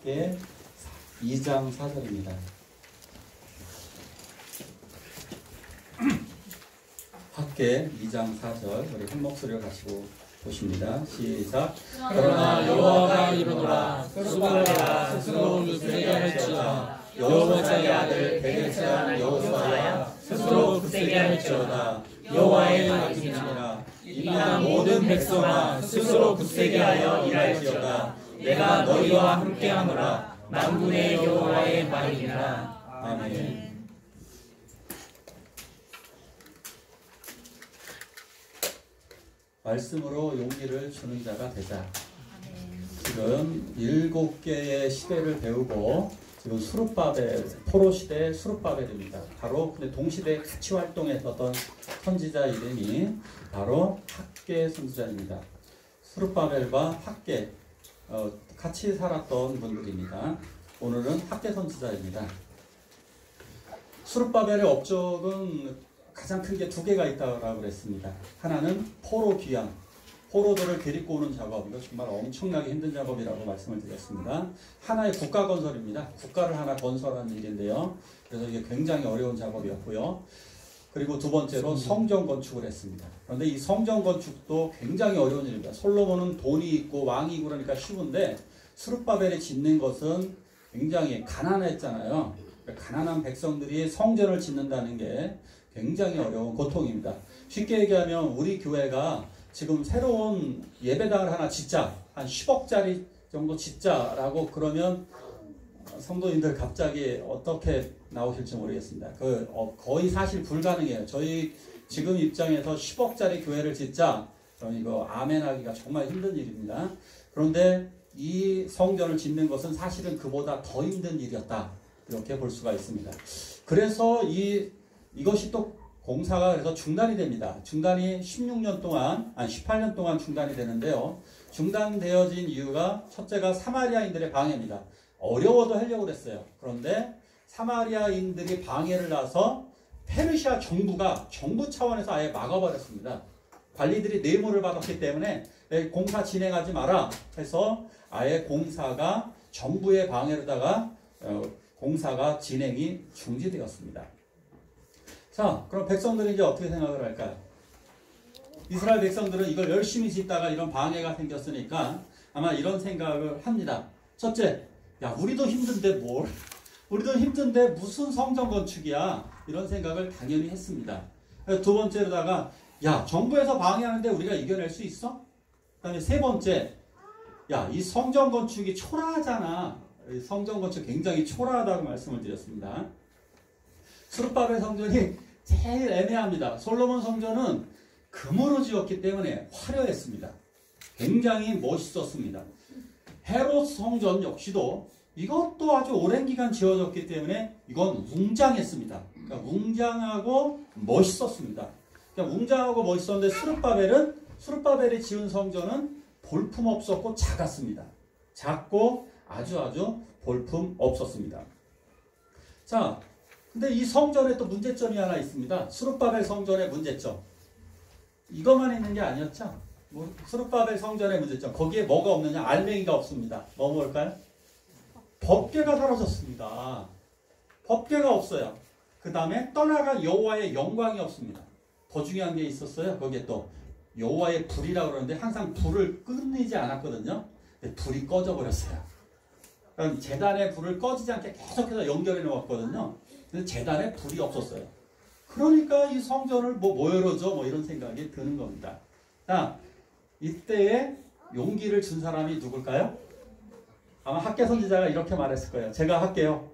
학계 2장 4절입니다. 학계 2장 4절 우리 한 목소리로 같이 보십니다. 시작. 그러나 여호와가 이르노라 수고하라 스스로 굳세게 할지어다 여호와의 아들 베레스한 여호수아야 스스로 굳세게 할지어다 여호와의 말씀이니라 이 땅 모든 백성아 스스로 굳세게 하여 일할지어다 내가 너희와 함께하노라 만군의 여호와의 말이니라. 아멘. 말씀으로 용기를 주는 자가 되자. 지금 7개의 시대를 배우고 지금 수룹바벨, 포로 시대 수룹바벨입니다. 바로 근데 동시대에 같이 활동했던 선지자 이름이 바로 학계 선지자입니다. 수룹바벨과 학계 같이 살았던 분들입니다. 오늘은 학계 선지자입니다. 수룹바벨의 업적은 가장 큰 게 2개가 있다고 그랬습니다. 하나는 포로 귀양, 포로들을 데리고 오는 작업, 이거 정말 엄청나게 힘든 작업이라고 말씀을 드렸습니다. 하나의 국가 건설입니다. 국가를 하나 건설하는 일인데요. 그래서 이게 굉장히 어려운 작업이었고요. 그리고 2번째로 성전 건축을 했습니다. 그런데 이 성전 건축도 굉장히 어려운 일입니다. 솔로몬은 돈이 있고 왕이고 그러니까 쉬운데 수룹바벨이 짓는 것은 굉장히 가난했잖아요. 가난한 백성들이 성전을 짓는다는 게 굉장히 어려운 고통입니다. 쉽게 얘기하면 우리 교회가 지금 새로운 예배당을 하나 짓자, 한 10억짜리 정도 짓자라고 그러면 성도님들 갑자기 어떻게 나오실지 모르겠습니다. 거의 사실 불가능해요. 저희 지금 입장에서 10억짜리 교회를 짓자, 그럼 이거 아멘하기가 정말 힘든 일입니다. 그런데 이 성전을 짓는 것은 사실은 그보다 더 힘든 일이었다, 이렇게 볼 수가 있습니다. 그래서 이것이 또 공사가 그래서 중단이 됩니다. 중단이 18년 동안 중단이 되는데요. 중단되어진 이유가 첫째가 사마리아인들의 방해입니다. 어려워도 하려고 그랬어요. 그런데 사마리아인들이 방해를 나서 페르시아 정부 차원에서 아예 막아버렸습니다. 관리들이 뇌물을 받았기 때문에 공사 진행하지 마라 해서 아예 공사가 정부의 방해로다가 공사가 진행이 중지되었습니다. 자, 그럼 백성들이 이제 어떻게 생각을 할까요? 이스라엘 백성들은 이걸 열심히 짓다가 이런 방해가 생겼으니까 아마 이런 생각을 합니다. 첫째, 야, 우리도 힘든데 우리도 힘든데 무슨 성전 건축이야? 이런 생각을 당연히 했습니다. 2번째로다가, 야, 정부에서 방해하는데 우리가 이겨낼 수 있어? 그 다음에 3번째, 야, 이 성전 건축이 초라하잖아. 성전 건축 굉장히 초라하다고 말씀을 드렸습니다. 수룹바벨 성전이 제일 애매합니다. 솔로몬 성전은 금으로 지었기 때문에 화려했습니다. 굉장히 멋있었습니다. 헤롯 성전 역시도 이것도 아주 오랜 기간 지어졌기 때문에 이건 웅장했습니다. 그러니까 웅장하고 멋있었습니다. 그러니까 웅장하고 멋있었는데 수룹바벨이 지은 성전은 볼품 없었고 작았습니다. 작고 아주 볼품 없었습니다. 자, 근데 이 성전에 또 문제점이 하나 있습니다. 수룹바벨 성전의 문제점. 이것만 있는 게 아니었죠. 수룹바벨 성전의 문제점. 거기에 뭐가 없느냐? 알맹이가 없습니다. 뭘까요? 법궤가 사라졌습니다. 법궤가 없어요. 그 다음에 떠나간 여호와의 영광이 없습니다. 더 중요한 게 있었어요. 거기에 또 여호와의 불이라고 그러는데 항상 불을 끊이지 않았거든요. 근데 불이 꺼져버렸어요. 그러니까 재단의 불을 꺼지지 않게 계속해서 연결해 놓았거든요. 근데 재단에 불이 없었어요. 그러니까 이 성전을 뭐 열어줘? 이런 생각이 드는 겁니다. 자, 이때에 용기를 준 사람이 누굴까요? 아마 학계 선지자가 이렇게 말했을 거예요. 제가 할게요.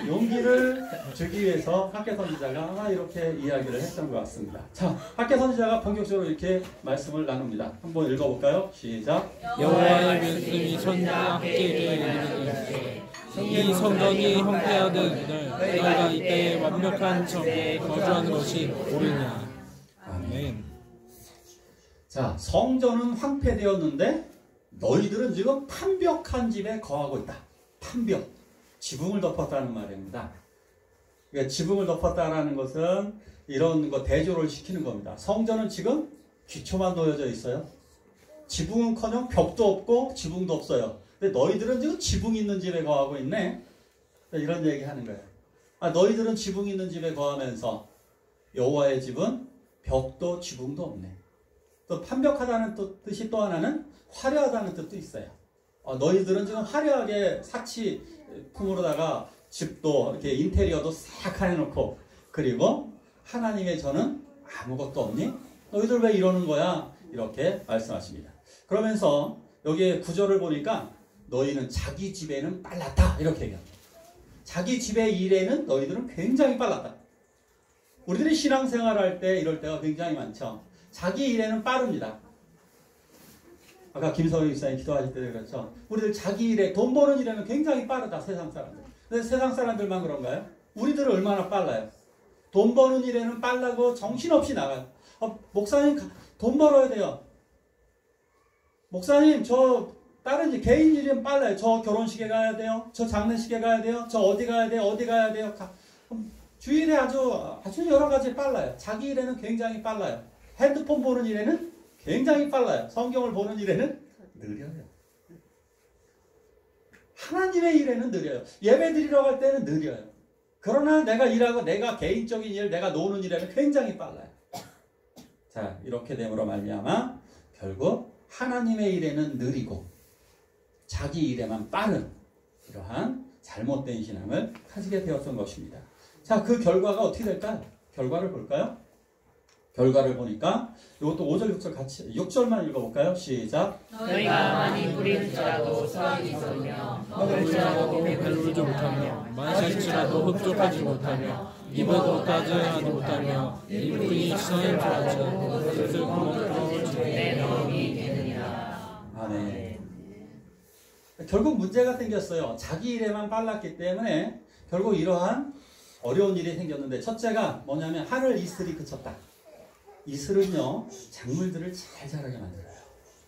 용기를 주기 위해서 학계 선지자가 아마 이렇게 이야기를 했던 것 같습니다. 자, 학계 선지자가 본격적으로 이렇게 말씀을 나눕니다. 한번 읽어볼까요? 시작. 여호와의 말씀이 선지자 학계에게 이르되 이 성전이 형폐하던 너희가 이때에 완벽한 점에 거주하는 것이 옳으냐. 아멘. 자, 성전은 황폐되었는데 너희들은 지금 판벽한 집에 거하고 있다. 판벽. 지붕을 덮었다는 말입니다. 그러니까 지붕을 덮었다는 것은 이런 거 대조를 시키는 겁니다. 성전은 지금 기초만 놓여져 있어요. 지붕은커녕 벽도 없고 지붕도 없어요. 근데 너희들은 지금 지붕 있는 집에 거하고 있네. 이런 얘기 하는 거예요. 너희들은 지붕 있는 집에 거하면서 여호와의 집은 벽도 지붕도 없네. 또 판벽하다는 뜻이 또 하나는 화려하다는 뜻도 있어요. 너희들은 지금 화려하게 사치품으로다가 집도 이렇게 인테리어도 싹 해놓고, 그리고 하나님의 저는 아무것도 없니? 너희들 왜 이러는 거야? 이렇게 말씀하십니다. 그러면서 여기에 구절을 보니까 너희는 자기 집에는 빨랐다 이렇게 얘기합니다. 자기 집의 일에는 너희들은 굉장히 빨랐다. 우리들이 신앙생활할 때 이럴 때가 굉장히 많죠. 자기 일에는 빠릅니다. 아까 김성희 목사님 기도하실 때 그렇죠. 우리들 자기 일에, 돈 버는 일에는 굉장히 빠르다, 세상 사람들. 근데 세상 사람들만 그런가요? 우리들은 얼마나 빨라요? 돈 버는 일에는 빨라고 정신없이 나가요. 목사님 돈 벌어야 돼요. 목사님 저 다른 개인 일은 빨라요. 저 결혼식에 가야 돼요. 저 장례식에 가야 돼요. 저 어디 가야 돼요. 어디 가야 돼요. 주일에 아주 여러 가지 빨라요. 자기 일에는 굉장히 빨라요. 핸드폰 보는 일에는 굉장히 빨라요. 성경을 보는 일에는 느려요. 하나님의 일에는 느려요. 예배 드리러 갈 때는 느려요. 그러나 내가 일하고 내가 개인적인 일, 내가 노는 일에는 굉장히 빨라요. 자, 이렇게 됨으로 말미암아 결국 하나님의 일에는 느리고 자기 일에만 빠른 이러한 잘못된 신앙을 가지게 되었던 것입니다. 자, 그 결과가 어떻게 될까요? 결과를 볼까요? 결과를 보니까 이것도 5절 6절 같이 6절만 읽어볼까요? 시작. 너희가 많이 부리는 줄알고 소원이 있으며 먹을 줄 알고 배부르지 못하며 마실 줄 알고 흡족하지 못하며 입은 옷까지 하지 못하며 일꾼이 시선인 줄 알고 그것을 구멍으로 내 넣음이 되느니라. 아멘. 결국 문제가 생겼어요. 자기 일에만 빨랐기 때문에 결국 이러한 어려운 일이 생겼는데, 첫째가 뭐냐면 하늘 이슬이 그쳤다. 이슬은요, 작물들을 잘 자라게 만들어요.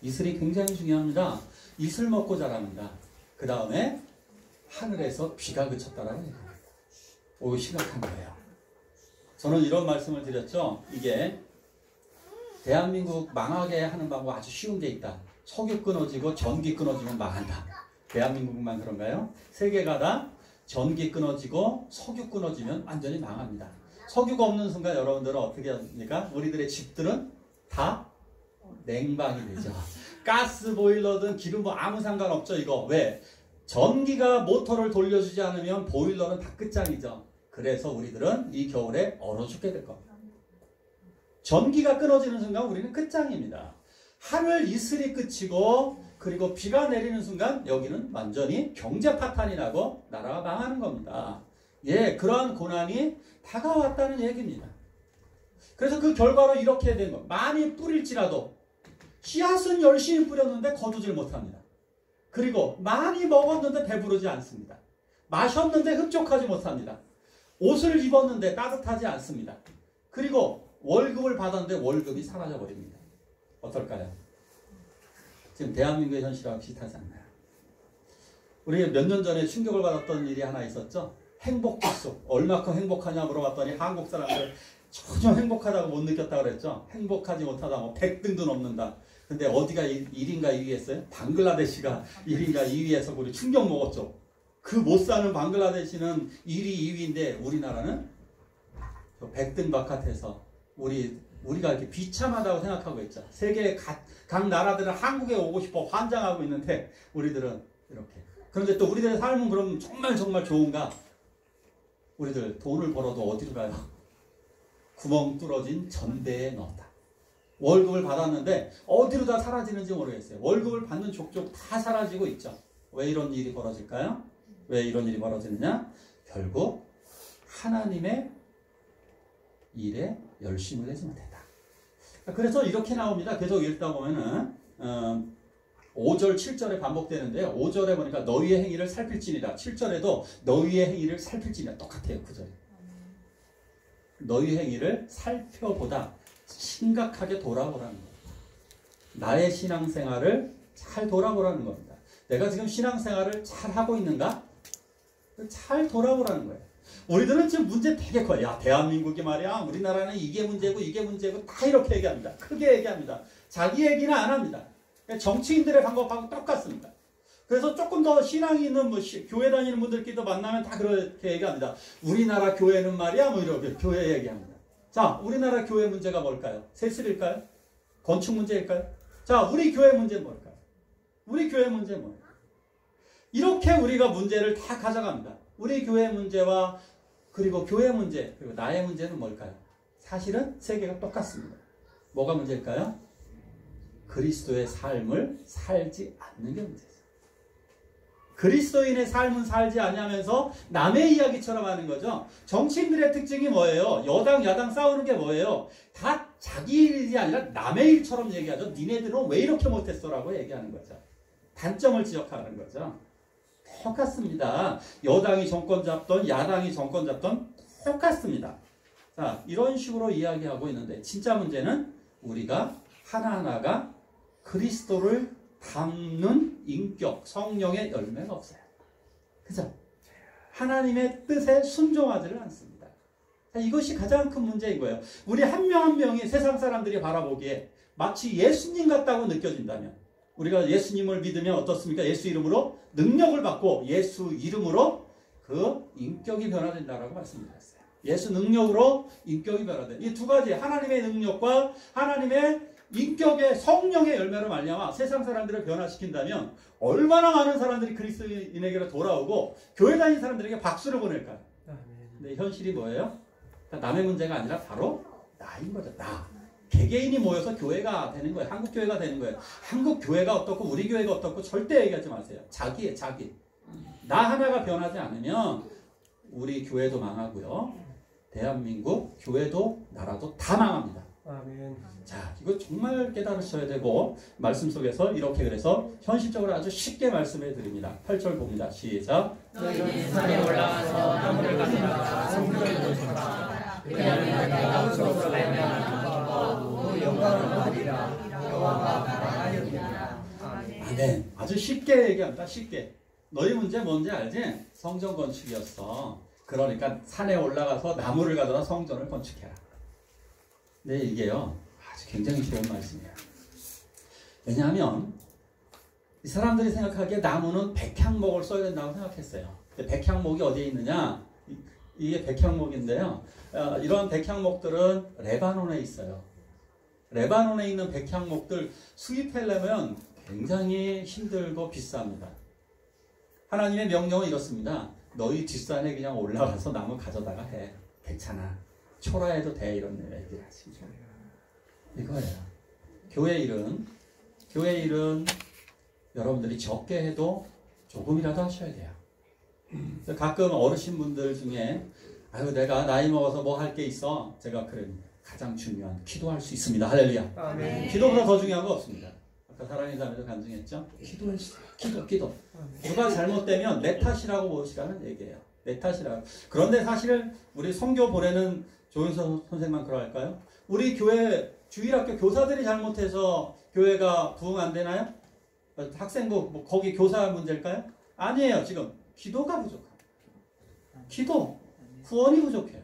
이슬이 굉장히 중요합니다. 이슬 먹고 자랍니다. 그 다음에 하늘에서 비가 그쳤다라고 얘기합니다. 오, 심각한 거예요. 저는 이런 말씀을 드렸죠. 이게 대한민국 망하게 하는 방법 아주 쉬운 게 있다. 석유 끊어지고 전기 끊어지면 망한다. 대한민국만 그런가요? 세계가 다 전기 끊어지고 석유 끊어지면 완전히 망합니다. 석유가 없는 순간 여러분들은 어떻게 합니까? 우리들의 집들은 다 냉방이 되죠. 가스 보일러든 기름 뭐 아무 상관없죠. 이거 왜? 전기가 모터를 돌려주지 않으면 보일러는 다 끝장이죠. 그래서 우리들은 이 겨울에 얼어 죽게 될 겁니다. 전기가 끊어지는 순간 우리는 끝장입니다. 하늘 이슬이 그치고 그리고 비가 내리는 순간 여기는 완전히 경제 파탄이 나고 나라가 망하는 겁니다. 예, 그러한 고난이 다가왔다는 얘기입니다. 그래서 그 결과로 이렇게 된 거. 많이 뿌릴지라도 씨앗은 열심히 뿌렸는데 거두질 못합니다. 그리고 많이 먹었는데 배부르지 않습니다. 마셨는데 흡족하지 못합니다. 옷을 입었는데 따뜻하지 않습니다. 그리고 월급을 받았는데 월급이 사라져 버립니다. 어떨까요? 지금 대한민국의 현실하고 비슷하지 않나요? 우리 몇 년 전에 충격을 받았던 일이 하나 있었죠. 행복지수. 얼마큼 행복하냐 물어봤더니 한국 사람들 전혀 행복하다고 못 느꼈다고 그랬죠. 행복하지 못하다 뭐 100등도 넘는다. 근데 어디가 1위인가 2위 했어요? 방글라데시가 1위인가 2위에서 우리 충격 먹었죠. 그 못 사는 방글라데시는 1위, 2위인데 우리나라는 100등 바깥에서 우리가 이렇게 비참하다고 생각하고 있죠. 세계 각 나라들은 한국에 오고 싶어 환장하고 있는데 우리들은 이렇게. 그런데 또 우리들의 삶은 그럼 정말 좋은가? 우리들 돈을 벌어도 어디로 가요? 구멍 뚫어진 전대에 넣었다. 월급을 받았는데 어디로 다 사라지는지 모르겠어요. 월급을 받는 족족 다 사라지고 있죠. 왜 이런 일이 벌어질까요? 왜 이런 일이 벌어지느냐? 결국 하나님의 일에 열심을 내지 못했다. 그래서 이렇게 나옵니다. 계속 읽다 보면은 5절, 7절에 반복되는데요. 5절에 보니까 너희의 행위를 살필지니라. 7절에도 너희의 행위를 살필지니라. 똑같아요. 9절에. 너희 행위를 살펴보다 심각하게 돌아보라는 거예요. 나의 신앙생활을 잘 돌아보라는 겁니다. 내가 지금 신앙생활을 잘 하고 있는가? 잘 돌아보라는 거예요. 우리들은 지금 문제 되게 커요. 야, 대한민국이 말이야. 우리나라는 이게 문제고 다 이렇게 얘기합니다. 크게 얘기합니다. 자기 얘기는 안 합니다. 정치인들의 방법하고 똑같습니다. 그래서 조금 더 신앙이 있는 교회 다니는 분들끼리도 만나면 다 그렇게 얘기합니다. 우리나라 교회는 말이야 뭐 이렇게 교회 얘기합니다. 자, 우리나라 교회 문제가 뭘까요? 세습일까요? 건축 문제일까요? 자, 우리 교회 문제는 뭘까요? 우리 교회 문제는 뭐예요? 이렇게 우리가 문제를 다 가져갑니다. 우리 교회 문제와 그리고 교회 문제 그리고 나의 문제는 뭘까요? 사실은 세 개가 똑같습니다. 뭐가 문제일까요? 그리스도의 삶을 살지 않는 게 문제죠. 그리스도인의 삶은 살지 않으면서 남의 이야기처럼 하는 거죠. 정치인들의 특징이 뭐예요? 여당 야당 싸우는 게 뭐예요? 다 자기 일이 아니라 남의 일처럼 얘기하죠. 니네들은 왜 이렇게 못했어? 라고 얘기하는 거죠. 단점을 지적하는 거죠. 똑같습니다. 여당이 정권 잡던 야당이 정권 잡던 똑같습니다. 자, 이런 식으로 이야기하고 있는데 진짜 문제는 우리가 하나하나가 그리스도를 담는 인격, 성령의 열매가 없어요. 그죠? 하나님의 뜻에 순종하지를 않습니다. 자, 이것이 가장 큰 문제인 거예요. 우리 한 명 한 명이 세상 사람들이 바라보기에 마치 예수님 같다고 느껴진다면 우리가 예수님을 믿으면 어떻습니까? 예수 이름으로 능력을 받고 예수 이름으로 그 인격이 변화된다라고 말씀드렸어요. 예수 능력으로 인격이 변화된다. 이 두 가지 하나님의 능력과 하나님의 인격의 성령의 열매로 말미암아 세상 사람들을 변화시킨다면 얼마나 많은 사람들이 그리스도인에게로 돌아오고 교회 다니는 사람들에게 박수를 보낼까요? 근데 현실이 뭐예요? 남의 문제가 아니라 바로 나인 거죠. 나. 개개인이 모여서 교회가 되는 거예요. 한국 교회가 되는 거예요. 한국 교회가 어떻고 우리 교회가 어떻고 절대 얘기하지 마세요. 자기예요. 자기. 나 하나가 변하지 않으면 우리 교회도 망하고요. 대한민국 교회도 나라도 다 망합니다. 아멘. 자, 이거 정말 깨달으셔야 되고 말씀 속에서 이렇게 그래서 현실적으로 아주 쉽게 말씀해 드립니다. 8절 봅니다. 시작. 너희는 산에 올라가서 나무를 가져다가 성전을 보소서. 왜냐하면 내가 우선으로 말미암아 그 영광을 받으리라. 여호와가 말하였느니라. 아멘. 아주 쉽게 얘기합니다. 쉽게. 너희 문제 뭔지 알지? 성전 건축이었어. 그러니까 산에 올라가서 나무를 가져다 성전을 건축해라. 네, 이게요. 아주 굉장히 좋은 말씀이에요. 왜냐하면 이 사람들이 생각하기에 나무는 백향목을 써야 된다고 생각했어요. 근데 백향목이 어디에 있느냐? 이게 백향목인데요. 이런 백향목들은 레바논에 있어요. 레바논에 있는 백향목들 수입하려면 굉장히 힘들고 비쌉니다. 하나님의 명령은 이렇습니다. 너희 뒷산에 그냥 올라가서 나무 가져다가 해. 괜찮아. 초라해도 돼. 이런 얘기를 하시죠. 이거예요. 교회 일은 여러분들이 적게 해도 조금이라도 하셔야 돼요. 가끔 어르신분들 중에 아유 내가 나이 먹어서 뭐 할 게 있어. 제가 그래 가장 중요한 기도할 수 있습니다. 할렐루야. 아멘. 기도보다 더 중요한 거 없습니다. 아까 사랑의 자매도 간증했죠. 기도. 누가 잘못되면 내 탓이라고 보시라는 얘기예요. 내 탓이라고. 그런데 사실 우리 선교 보내는 조윤선 선생만 그럴까요? 우리 교회 주일학교 교사들이 잘못해서 교회가 부흥 안 되나요? 학생부 뭐 거기 교사 문제일까요? 아니에요. 지금 기도가 부족합니다. 기도, 후원이 부족해요.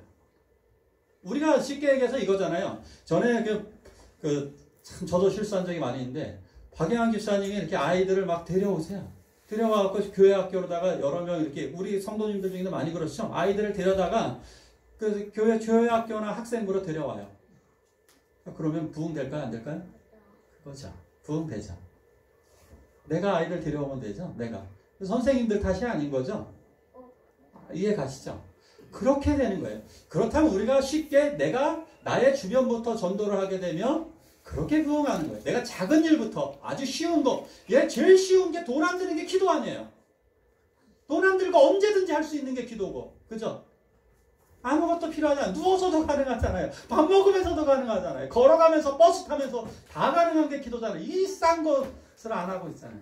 우리가 쉽게 얘기해서 이거잖아요. 전에 참 저도 실수한 적이 많이 있는데 박영환 집사님이 이렇게 아이들을 막 데려오세요. 데려와서 교회 학교로다가 여러 명 이렇게 우리 성도님들 중에도 많이 그렇죠. 아이들을 데려다가 그 교회 학교나 학생부로 데려와요. 그러면 부흥 될까요? 안 될까요? 그거죠. 부흥 되죠. 내가 아이들 데려오면 되죠. 내가. 선생님들 탓이 아닌 거죠. 이해 가시죠? 그렇게 되는 거예요. 그렇다면 우리가 쉽게 내가 나의 주변부터 전도를 하게 되면 그렇게 부흥하는 거예요. 내가 작은 일부터 아주 쉬운 거. 제일 쉬운 게 돈 안 드는 게 기도 아니에요. 돈 안 들고 언제든지 할 수 있는 게 기도고. 그죠? 아무것도 필요하지 않아요. 누워서도 가능하잖아요. 밥 먹으면서도 가능하잖아요. 걸어가면서 버스 타면서 다 가능한 게 기도잖아요. 이 싼 것을 안 하고 있잖아요.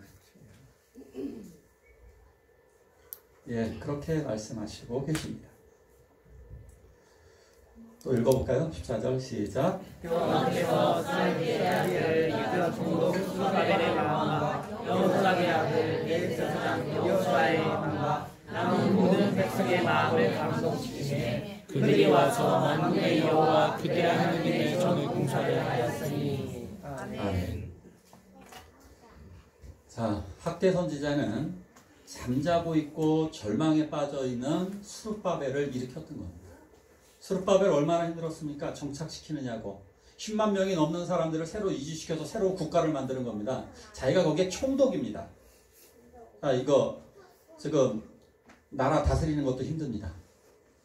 예, 그렇게 말씀하시고 계십니다. 또 읽어볼까요? 14절 시작. 여호와께서 사르비의 아들 이끌어 종로 수사벨의 마음과 여호사의 아들 예스사장 여호수아의 마음과 남은 모든 백성의 마음을 감동시키시네. 그들이 와서 만군의 여호와 그들의 하느님의 전을 공사를 하였으니. 아멘. 학대 선지자는 잠자고 있고 절망에 빠져 있는 스룹바벨을 일으켰던 겁니다. 스룹바벨 얼마나 힘들었습니까? 정착시키느냐고. 10만 명이 넘는 사람들을 새로 이주시켜서 새로운 국가를 만드는 겁니다. 자기가 거기에 총독입니다. 이거 지금 나라 다스리는 것도 힘듭니다.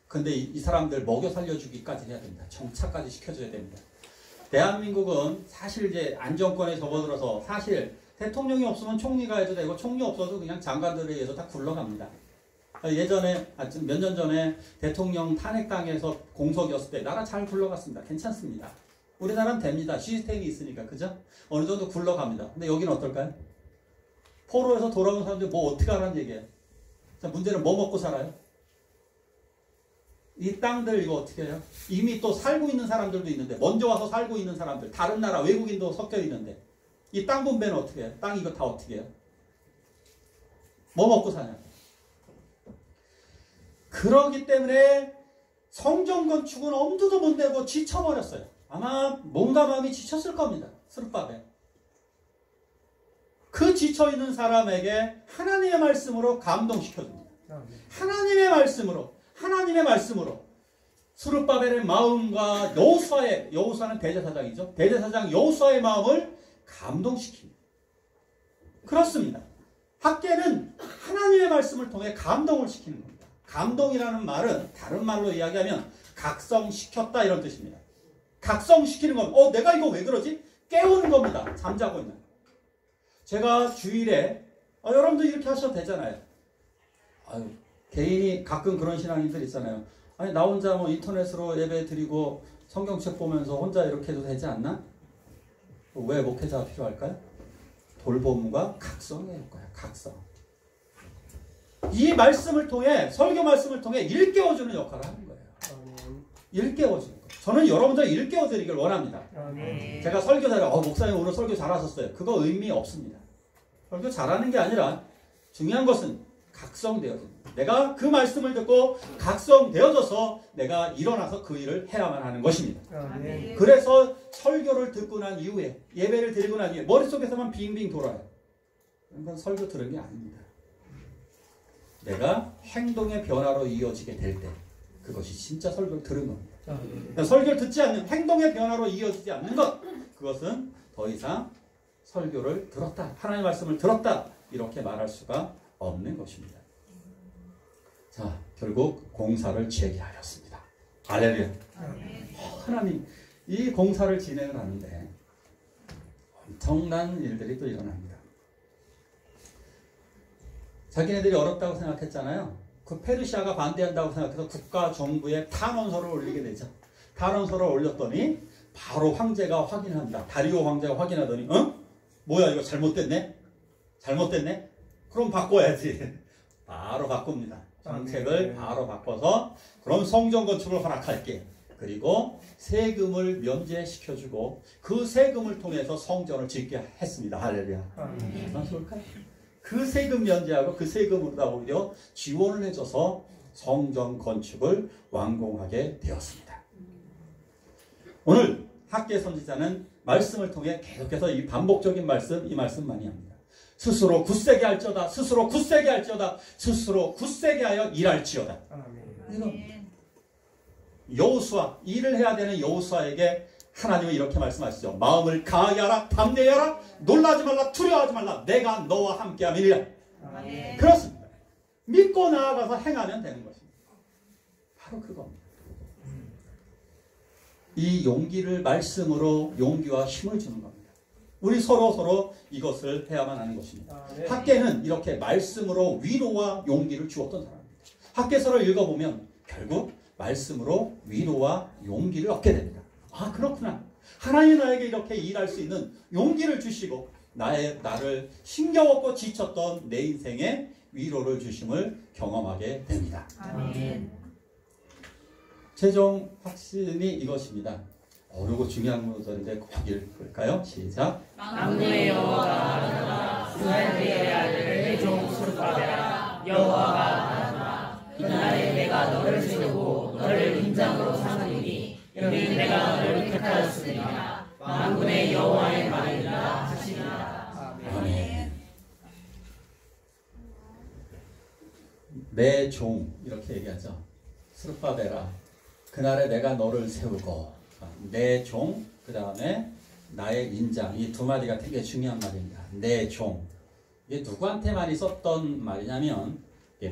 근데 이 사람들 먹여 살려주기까지 해야 됩니다. 정착까지 시켜줘야 됩니다. 대한민국은 사실 이제 안정권에 접어들어서 사실 대통령이 없으면 총리가 해도 되고 총리 없어도 그냥 장관들에 의해서 다 굴러갑니다. 예전에 몇 년 전에 대통령 탄핵당해서 공석이었을 때 나라 잘 굴러갔습니다. 괜찮습니다. 우리나라는 됩니다. 시스템이 있으니까. 그죠? 어느 정도 굴러갑니다. 근데 여기는 어떨까요? 포로에서 돌아온 사람들 뭐 어떻게 하라는 얘기예요? 자, 문제는 뭐 먹고 살아요? 이 땅들 이거 어떻게 해요? 이미 또 살고 있는 사람들도 있는데 먼저 와서 살고 있는 사람들 다른 나라 외국인도 섞여 있는데 이 땅 분배는 어떻게 해요? 땅 이거 다 어떻게 해요? 뭐 먹고 사냐? 그러기 때문에 성전 건축은 엄두도 못 내고 지쳐버렸어요. 아마 몸과 마음이 지쳤을 겁니다. 스룹바벨. 그 지쳐있는 사람에게 하나님의 말씀으로 감동시켜줍니다. 하나님의 말씀으로 스룹바벨의 마음과 여호수아는 대제사장이죠. 대제사장 여호수아의 마음을 감동시킵니다. 그렇습니다. 학계는 하나님의 말씀을 통해 감동을 시키는 겁니다. 감동이라는 말은 다른 말로 이야기하면 각성시켰다 이런 뜻입니다. 각성시키는 건 내가 이거 왜 그러지? 깨우는 겁니다. 잠자고 있는. 제가 주일에 여러분도 이렇게 하셔도 되잖아요. 개인이 가끔 그런 신앙인들 있잖아요. 아니 나 혼자 뭐 인터넷으로 예배 드리고 성경책 보면서 혼자 이렇게 해도 되지 않나? 왜 목회자가 필요할까요? 돌봄과 각성의 효과야. 각성. 이 말씀을 통해 설교 말씀을 통해 일깨워주는 역할을 하는 거예요. 일깨워주는 거예요. 저는 여러분들 일깨워드리길 원합니다. 제가 설교자를 목사님 오늘 설교 잘하셨어요. 그거 의미 없습니다. 설교 잘하는 게 아니라 중요한 것은 각성되어집니다. 내가 그 말씀을 듣고 각성되어져서 내가 일어나서 그 일을 해야만 하는 것입니다. 그래서 설교를 듣고 난 이후에 예배를 드리고 난 이후에 머릿속에서만 빙빙 돌아요. 그건 설교 들은 게 아닙니다. 내가 행동의 변화로 이어지게 될 때 그것이 진짜 설교를 들은 겁니다. 그러니까 설교를 듣지 않는 행동의 변화로 이어지지 않는 것 그것은 더 이상 설교를 들었다. 하나님의 말씀을 들었다. 이렇게 말할 수가 없는 것입니다. 자, 결국 공사를 재개하였습니다. 할렐루야. 하나님 이 공사를 진행을 하는데 엄청난 일들이 또 일어납니다. 자기네들이 어렵다고 생각했잖아요. 그 페르시아가 반대한다고 생각해서 국가 정부에 탄원서를 올리게 되죠. 탄원서를 올렸더니 바로 황제가 확인합니다. 다리오 황제가 확인하더니 뭐야 이거 잘못됐네? 그럼 바꿔야지. 바로 바꿉니다. 정책을 바로 바꿔서 그럼 성전 건축을 허락할게. 그리고 세금을 면제시켜주고 그 세금을 통해서 성전을 짓게 했습니다. 할렐루야. 얼마나 좋을까요? 그 세금 면제하고 그 세금으로다 오히려 지원을 해줘서 성전 건축을 완공하게 되었습니다. 오늘 학계 선지자는 말씀을 통해 계속해서 이 반복적인 말씀, 이 말씀 많이 합니다. 스스로 굳세게 할지어다. 스스로 굳세게 할지어다. 스스로 굳세게 하여 일할지어다. 여호수아, 일을 해야 되는 여호수아에게 하나님은 이렇게 말씀하시죠. 마음을 강하게 하라. 담대히 하라. 놀라지 말라. 두려워하지 말라. 내가 너와 함께 함이니라. 그렇습니다. 믿고 나아가서 행하면 되는 것입니다. 바로 그겁니다. 이 용기를 말씀으로 용기와 힘을 주는 겁니다. 우리 서로 이것을 해야만 하는 것입니다. 학계는 이렇게 말씀으로 위로와 용기를 주었던 사람입니다. 학계서를 읽어보면 결국 말씀으로 위로와 용기를 얻게 됩니다. 아 그렇구나. 하나님 나에게 이렇게 일할 수 있는 용기를 주시고 나를 힘겨웠고 지쳤던 내 인생에 위로를 주심을 경험하게 됩니다. 아멘. 최종 확신이 이것입니다. 어려고 중요한 구절인데 꼭 읽을까요? 시작. 만군의 여호와가 이스라엘의 아들 종 스룹바벨아 여호와가 말하노라. 그날에 내가 너를 세우고 너를 인장으로 삼으리니 이는 내가 너를 택하였으니라. 만군의 여호와의 말이라 하시니라. 아멘. 내 종 이렇게 얘기하죠. 스룹바벨아 그날에 내가 너를 세우고 내 종 그 다음에 나의 인장 이 두 마디가 되게 중요한 말입니다. 내 종 이게 누구한테 많이 썼던 말이냐면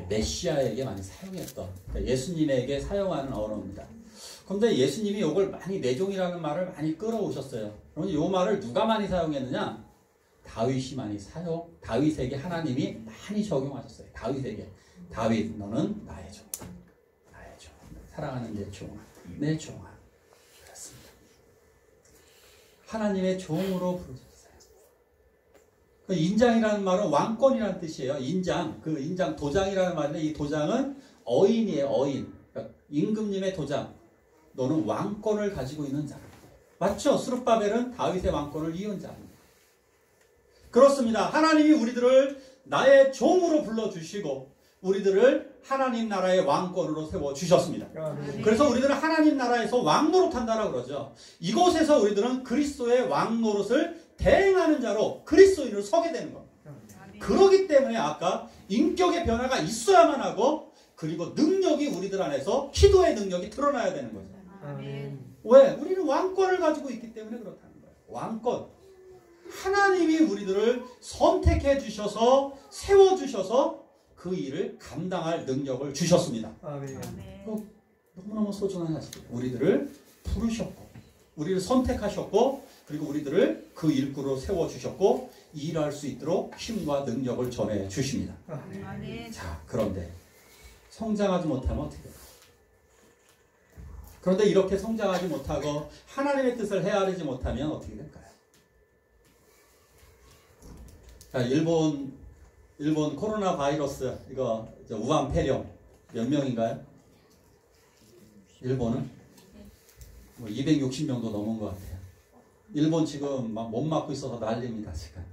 메시아에게 많이 사용했던 그러니까 예수님에게 사용하는 언어입니다. 그런데 예수님이 이걸 많이 내 종이라는 말을 많이 끌어오셨어요. 그러면 이 말을 누가 많이 사용했느냐? 다윗이 많이 다윗에게 하나님이 많이 적용하셨어요. 다윗에게 다윗 너는 나의 종 나의 종 사랑하는 내 종아 내 종아 그렇습니다. 하나님의 종으로 부르셨어요. 그 인장이라는 말은 왕권이라는 뜻이에요. 인장 그 인장 도장이라는 말인데 이 도장은 어인이에요. 어인 그러니까 임금님의 도장 너는 왕권을 가지고 있는 자라. 맞죠? 스룹바벨은 다윗의 왕권을 이은 자입니다. 그렇습니다. 하나님이 우리들을 나의 종으로 불러주시고 우리들을 하나님 나라의 왕권으로 세워주셨습니다. 그래서 우리들은 하나님 나라에서 왕노릇한다라고 그러죠. 이곳에서 우리들은 그리스도의 왕노릇을 대행하는 자로 그리스도인으로 서게 되는 겁니다. 그러기 때문에 아까 인격의 변화가 있어야만 하고 그리고 능력이 우리들 안에서 기도의 능력이 드러나야 되는 거죠. 왜? 우리는 왕권을 가지고 있기 때문에 그렇다는 거예요. 왕권. 하나님이 우리들을 선택해 주셔서 세워주셔서 그 일을 감당할 능력을 주셨습니다. 너무너무 소중한 사실이에요. 우리들을 부르셨고 우리를 선택하셨고 그리고 우리들을 그 일꾼으로 세워주셨고 일할 수 있도록 힘과 능력을 전해 주십니다. 자, 그런데 성장하지 못하면 어떻게 돼요? 그런데 이렇게 성장하지 못하고 하나님의 뜻을 헤아리지 못하면 어떻게 될까요? 자, 일본 코로나 바이러스 이거 우한 폐렴 몇 명인가요? 일본은 260명도 넘은 것 같아요. 일본 지금 막 못 맞고 있어서 난립니다. 지금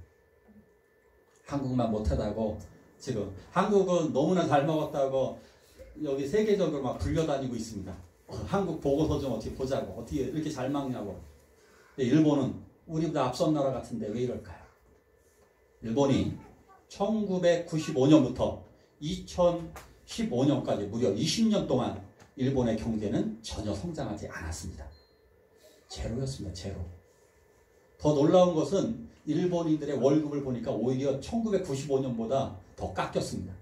한국만 못하다고 지금 한국은 너무나 잘 먹었다고 여기 세계적으로 막 불려다니고 있습니다. 한국 보고서 좀 어떻게 보자고 어떻게 이렇게 잘 막냐고. 일본은 우리보다 앞선 나라 같은데 왜 이럴까요? 일본이 1995년부터 2015년까지 무려 20년 동안 일본의 경제는 전혀 성장하지 않았습니다. 제로였습니다. 제로. 더 놀라운 것은 일본인들의 월급을 보니까 오히려 1995년보다 더 깎였습니다.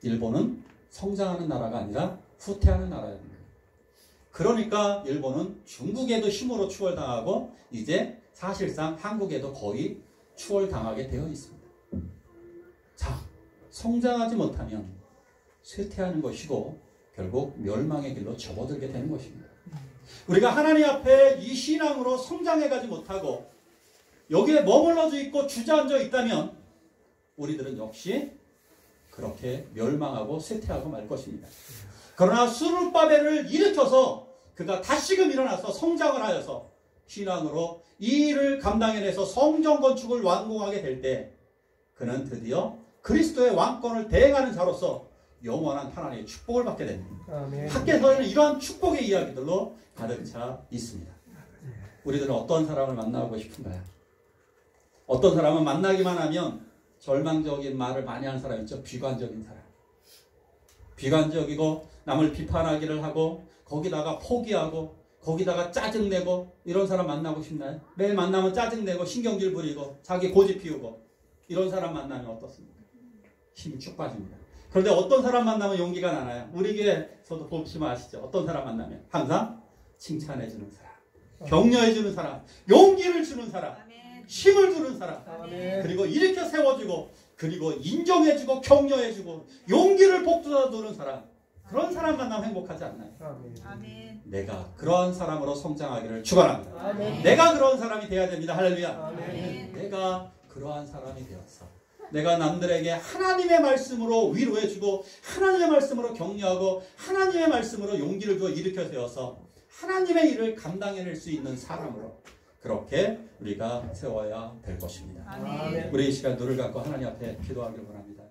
일본은 성장하는 나라가 아니라 후퇴하는 나라입니다. 그러니까 일본은 중국에도 힘으로 추월당하고 이제 사실상 한국에도 거의 추월당하게 되어 있습니다. 자, 성장하지 못하면 쇠퇴하는 것이고 결국 멸망의 길로 접어들게 되는 것입니다. 우리가 하나님 앞에 이 신앙으로 성장해가지 못하고 여기에 머물러져 있고 주저앉아 있다면 우리들은 역시 그렇게 멸망하고 쇠퇴하고 말 것입니다. 그러나 스룹바벨을 일으켜서 그가 다시금 일어나서 성장을 하여서 신앙으로 이 일을 감당해내서 성전 건축을 완공하게 될 때 그는 드디어 그리스도의 왕권을 대행하는 자로서 영원한 하나님의 축복을 받게 됩니다. 밖에서는 이러한 축복의 이야기들로 가득 차 있습니다. 우리들은 어떤 사람을 만나고 싶은가요? 어떤 사람은 만나기만 하면 절망적인 말을 많이 하는 사람 있죠. 비관적인 사람. 비관적이고 남을 비판하기를 하고 거기다가 포기하고 거기다가 짜증내고 이런 사람 만나고 싶나요? 매일 만나면 짜증내고 신경질 부리고 자기 고집 피우고 이런 사람 만나면 어떻습니까? 힘이 쭉 빠집니다. 그런데 어떤 사람 만나면 용기가 나나요? 우리 교회에서도 보시면 아시죠? 어떤 사람 만나면 항상 칭찬해주는 사람, 격려해주는 사람, 용기를 주는 사람, 힘을 주는 사람, 그리고 일으켜 세워주고 그리고 인정해주고 격려해주고 용기를 북돋아주는 사람, 그런 사람 만나면 행복하지 않나요? 아멘. 내가 그러한 사람으로 성장하기를 축원합니다. 아멘. 내가 그런 사람이 돼야 됩니다. 할렐루야. 아멘. 내가 그러한 사람이 되어서 내가 남들에게 하나님의 말씀으로 위로해주고 하나님의 말씀으로 격려하고 하나님의 말씀으로 용기를 주어 일으켜 세워서 하나님의 일을 감당해낼 수 있는 사람으로 그렇게 우리가 세워야 될 것입니다. 아멘. 우리 이 시간 눈을 감고 하나님 앞에 기도하기를 원합니다.